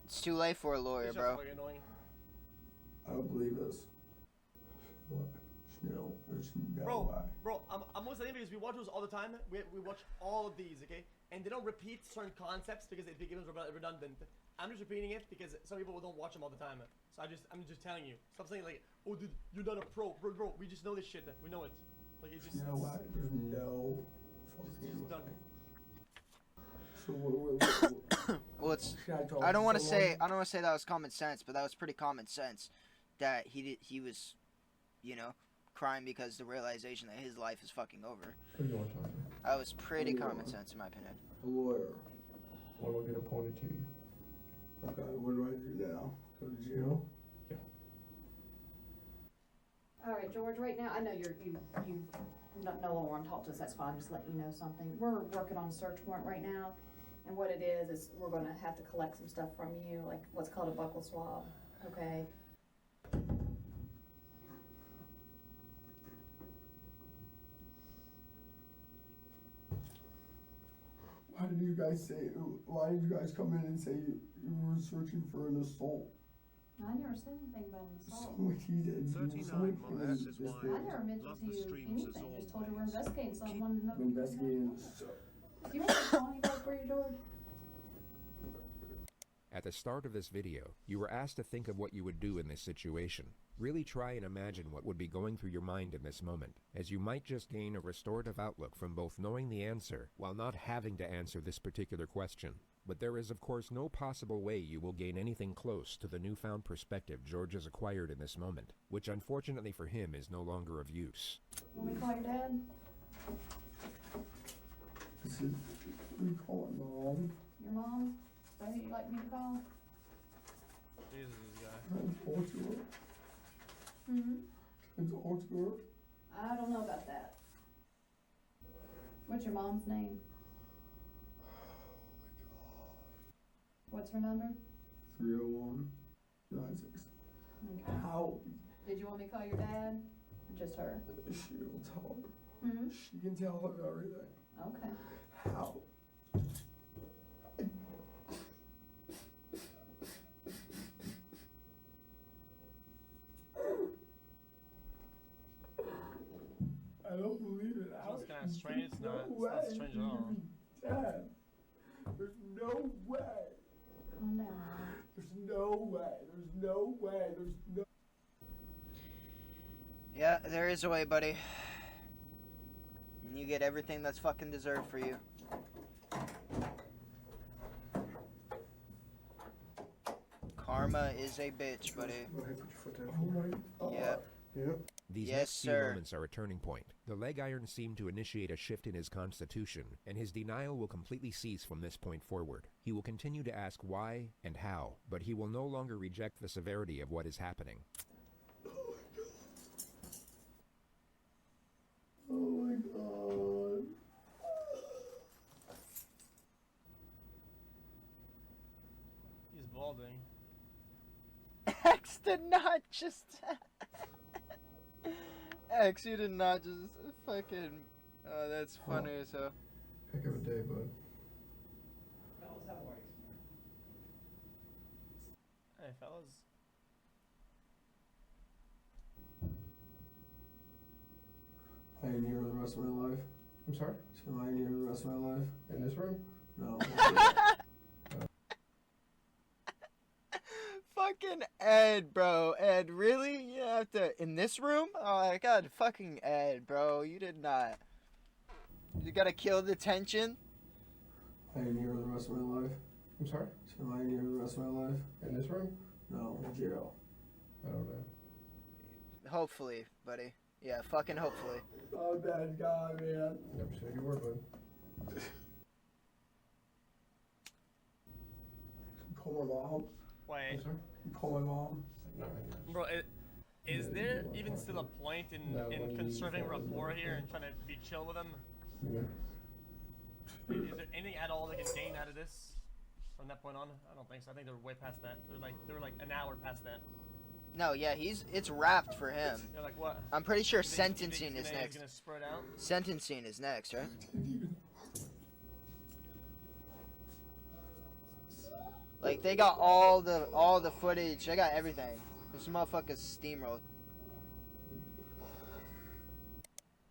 It's too late for a lawyer, It's bro. just annoying. I don't believe this. What? No, there's no way. Bro, I'm almost saying because we watch those all the time. We watch all of these, okay? And they don't repeat certain concepts because it becomes redundant. I'm just repeating it because some people don't watch them all the time. So I'm just telling you. Stop saying like, oh dude, you're not a pro. Bro, we just know this shit. We know it. Like it's just No way. There's no it's just done. So what, Well, it's. talk I don't to want to someone? say. I don't want to say that was common sense, but that was pretty common sense. That he was, crying because the realization that his life is fucking over. Who do you want to talk to? That was pretty common sense in my opinion. A lawyer. When will get appointed to you? Okay, what do I do now? Go to jail? Yeah. All right, George. Right now, I know you no longer want to talk to us. That's fine. Just letting you know something. We're working on a search warrant right now, and what it is we're going to have to collect some stuff from you, like what's called a buccal swab. Okay. Why did you guys come in and say you were searching for an assault? I never said anything about an assault. Someone he did. 39 miles is why I never mentioned to you anything. Just told you we're investigating someone. Investigating. Do you want to call anybody for you, George? At the start of this video, you were asked to think of what you would do in this situation. Really try and imagine what would be going through your mind in this moment, as you might just gain a restorative outlook from both knowing the answer while not having to answer this particular question. But there is of course no possible way you will gain anything close to the newfound perspective George has acquired in this moment, which unfortunately for him is no longer of use. Want me to call your dad? We call it mom. Your mom? Is that who you'd like me to call? Jesus, this guy. Can I talk to her? Mm-hmm. Can I talk to her? I don't know about that. What's your mom's name? What's her number? 301 96. Okay. How? Did you want me to call your dad? Or just her? She'll tell her. Mm-hmm. She can tell her everything. Okay. How? I don't believe it. It's kind of strange. It's not way strange at all. you could be dead. There's no way. Calm down. There's no way. There's no way. There's no. Yeah, there is a way, buddy. And you get everything that's fucking deserved for you. Karma is a bitch, buddy. Go ahead, put your foot down. Yeah. Yep. These Yes, next few sir. moments are a turning point. The leg irons seem to initiate a shift in his constitution, and his denial will completely cease from this point forward. He will continue to ask why and how, but he will no longer reject the severity of what is happening. Oh my god. He's balding. X did not just... X, you did not just fucking... Oh, that's funny as hell. Heck of a day, bud. Hey, fellas. I ain't here the rest of my life. I'm sorry? So I ain't here the rest of my life. In this room? No. Fucking Ed, bro. Ed, really? You have to... In this room? Oh my god, fucking Ed, bro. You did not. You gotta kill the tension? I ain't here the rest of my life. I'm sorry? So I ain't here the rest of my life. In this room? No, in jail. I don't know. Hopefully, buddy. Yeah, fucking hopefully. Oh, bad God, man. Never said you were, bud. Call my mom. Wait, I'm sorry? Call my mom. No, I bro, is there even still a point in No, when you conserving call his rapport mom. here and trying to be chill with them? Yeah. Is there anything at all they can gain out of this from that point on? I don't think so. I think they're way past that. They're like an hour past that. No, yeah, it's wrapped for him. They're like, what? I'm pretty sure You think sentencing is he's next. gonna spread out? Sentencing is next, right? Like, they got all the footage. They got everything. This motherfucker's steamrolled.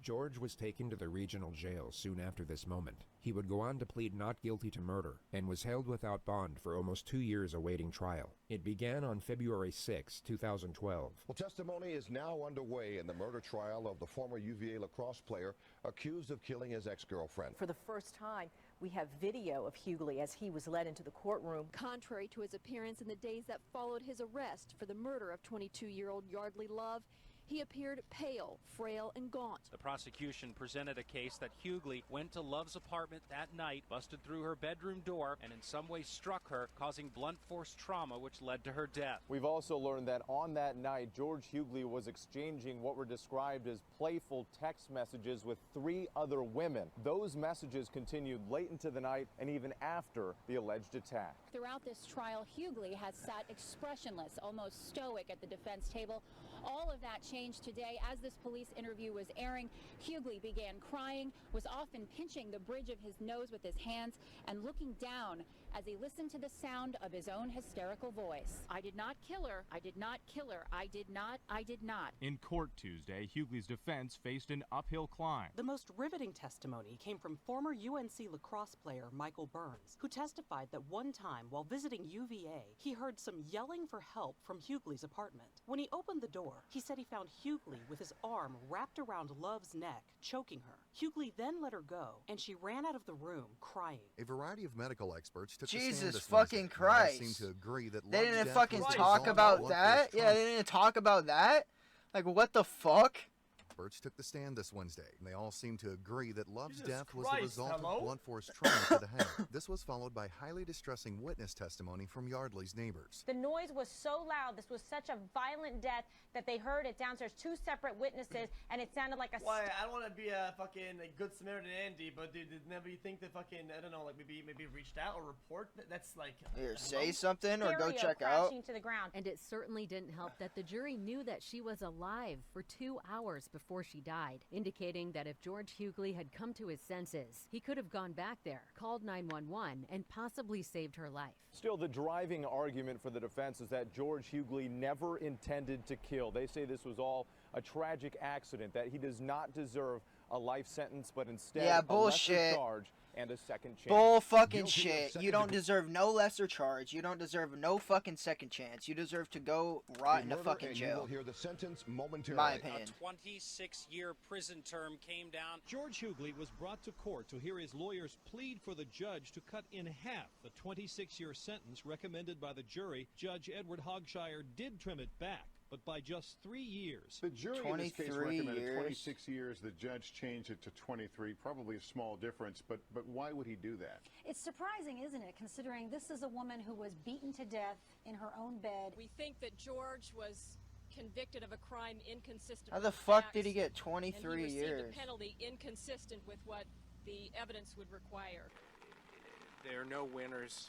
George was taken to the regional jail soon after this moment. He would go on to plead not guilty to murder and was held without bond for almost 2 years awaiting trial. It began on February 6, 2012. Well, testimony is now underway in the murder trial of the former UVA lacrosse player accused of killing his ex-girlfriend. For the first time, we have video of Yeardley as he was led into the courtroom. Contrary to his appearance in the days that followed his arrest for the murder of 22-year-old Yeardley Love, he appeared pale, frail, and gaunt. The prosecution presented a case that Yeardley went to Love's apartment that night, busted through her bedroom door, and in some way struck her, causing blunt force trauma which led to her death. We've also learned that on that night, George Yeardley was exchanging what were described as playful text messages with 3 other women. Those messages continued late into the night and even after the alleged attack. Throughout this trial, Yeardley has sat expressionless, almost stoic at the defense table. All of that changed today. As this police interview was airing, Yeardley began crying, was often pinching the bridge of his nose with his hands and looking down as he listened to the sound of his own hysterical voice. I did not kill her. I did not kill her. I did not. I did not. In court Tuesday, Yeardley's defense faced an uphill climb. The most riveting testimony came from former UNC lacrosse player Michael Burns, who testified that one time while visiting UVA, he heard some yelling for help from Yeardley's apartment. When he opened the door, he said he found Yeardley with his arm wrapped around Love's neck, choking her. Yeardley then let her go, and she ran out of the room crying. A variety of medical experts took the stand Jesus this fucking Wednesday, and all Christ. seem to agree that They Love's didn't death fucking was the talk result of about blunt that? force Yeah, trauma. they didn't talk about that? Like, what the fuck? Experts took the stand this Wednesday, and they all seem to agree that Love's Jesus death was Christ, the result hello? of blunt force trauma to the head. This was followed by highly distressing witness testimony from Yeardley's neighbors. The noise was so loud, this was such a violent death that they heard it downstairs, 2 separate witnesses, and it sounded like a... Why, I don't want to be a fucking good Samaritan Andy, but did never you think that fucking, I don't know, like maybe reached out or report? That's like... Here, say something or go stereo check out. crashing to the ground. And it certainly didn't help that the jury knew that she was alive for 2 hours before she died, indicating that if George Yeardley had come to his senses, he could have gone back there, called 911, and possibly saved her life. Still, the driving argument for the defense is that George Yeardley never intended to kill. They say this was all a tragic accident, that he does not deserve a life sentence, but instead Yeah, a lesser bullshit. charge and a second chance. Bull fucking Guilty of shit. second You don't degree- deserve no lesser charge. You don't deserve no fucking second chance. You deserve to go rot in a murder, fucking and you will jail. hear the sentence momentarily. My opinion. A 26-year prison term came down. George Hughley was brought to court to hear his lawyers plead for the judge to cut in half the 26-year sentence recommended by the jury. Judge Edward Hogshire did trim it back, but by just 3 years. The jury in this case 23 recommended years. 26 years. The judge changed it to 23. Probably a small difference, but why would he do that? It's surprising, isn't it, considering this is a woman who was beaten to death in her own bed. We think that George was convicted of a crime inconsistent How with the fuck facts, did he get and 23 he received years? a penalty inconsistent with what the evidence would require. There are no winners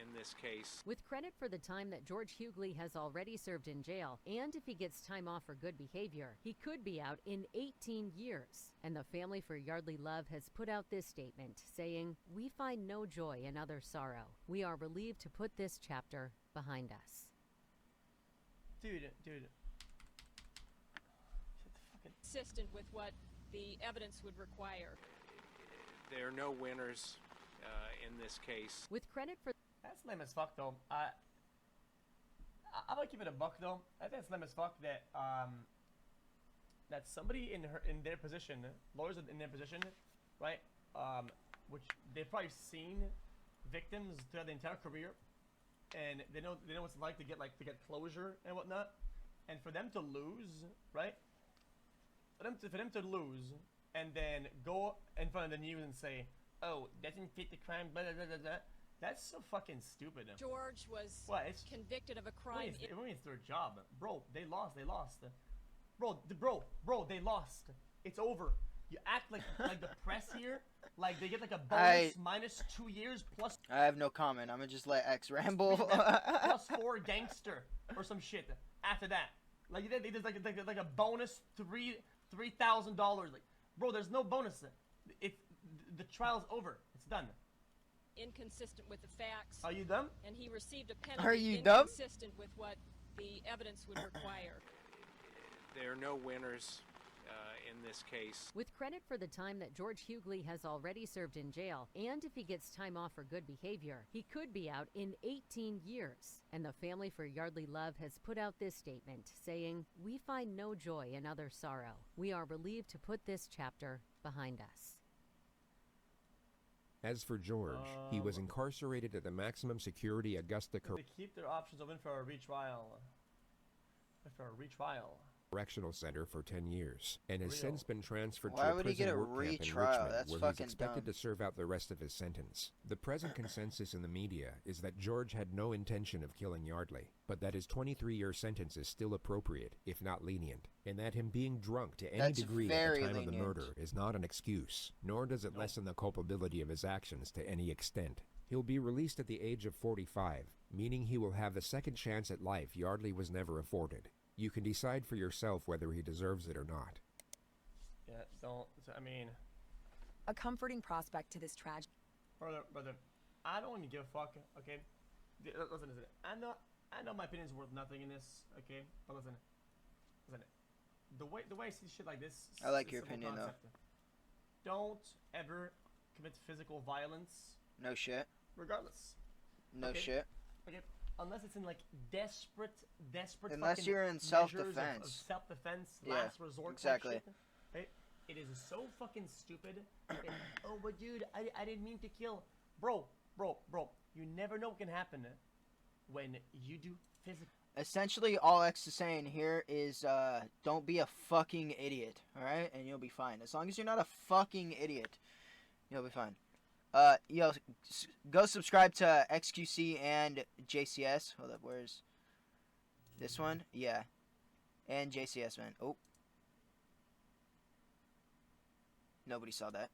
in this case. With credit for the time that George Hughley has already served in jail, and if he gets time off for good behavior, he could be out in 18 years. And the family for Yeardley Love has put out this statement saying, "We find no joy in other sorrow. We are relieved to put this chapter behind us." Dude. Shut the fucking... Consistent with what the evidence would require. There are no winners in this case. With credit for... That's lame as fuck, though. I'm gonna keep it a buck, though. I think it's lame as fuck that that somebody in their position, lawyers in their position, right? Which they've probably seen victims throughout the entire career, and they know what it's like to get closure and whatnot, and for them to lose, right? For them to lose, and then go in front of the news and say, "Oh, doesn't fit the crime," blah blah blah blah blah. That's so fucking stupid. George was convicted of a crime. It means their job, bro. They lost. Bro, they lost. It's over. You act like the press here, like they get like a bonus minus 2 years plus. I have no comment. I'm gonna just let X ramble. plus 4 gangster or some shit after that. Like there's like a bonus $3,000. Like, bro, there's no bonus. The trial's over. It's done. Inconsistent with the facts. Are you dumb? And he received a penalty Are you dumb? inconsistent with what the evidence would require. There are no winners in this case. With credit for the time that George Hughley has already served in jail, and if he gets time off for good behavior, he could be out in 18 years. And the family for Yeardley Love has put out this statement saying, "We find no joy in other sorrow. We are relieved to put this chapter behind us." As for George, he was incarcerated at the maximum security Augusta They keep their options open for a retrial. Correctional Center for 10 years, and has since been transferred Why to a would he prison get a work camp in retrial? Richmond, That's where he's fucking expected dumb. to serve out the rest of his sentence. The present consensus in the media is that George had no intention of killing Yeardley, but that his 23-year sentence is still appropriate, if not lenient, and that him being drunk to any That's degree at very the time of the lenient. murder is not an excuse, nor does it lessen the culpability of his actions to any extent. He'll be released at the age of 45, meaning he will have the second chance at life Yeardley was never afforded. You can decide for yourself whether he deserves it or not. Yeah, a comforting prospect to this tragedy. Brother, I don't even give a fuck, okay? Listen, I know my opinion's worth nothing in this, okay? But listen, the way I see shit like this, I like is your simple opinion, though. concept. Don't ever commit physical violence. No shit. Regardless. No okay? shit. Okay. Unless it's in like desperate. Unless fucking you're in measures self-defense. of self-defense, Yeah, last resort. exactly. Type shit, right? It is so fucking stupid. Oh, but dude, I didn't mean to kill. Bro. You never know what can happen when you do physical. Essentially, all X is saying here is, don't be a fucking idiot, alright? And you'll be fine. As long as you're not a fucking idiot, you'll be fine. Go subscribe to XQC and JCS. Hold up, where's this one? Yeah. And JCS, man. Oh. Nobody saw that.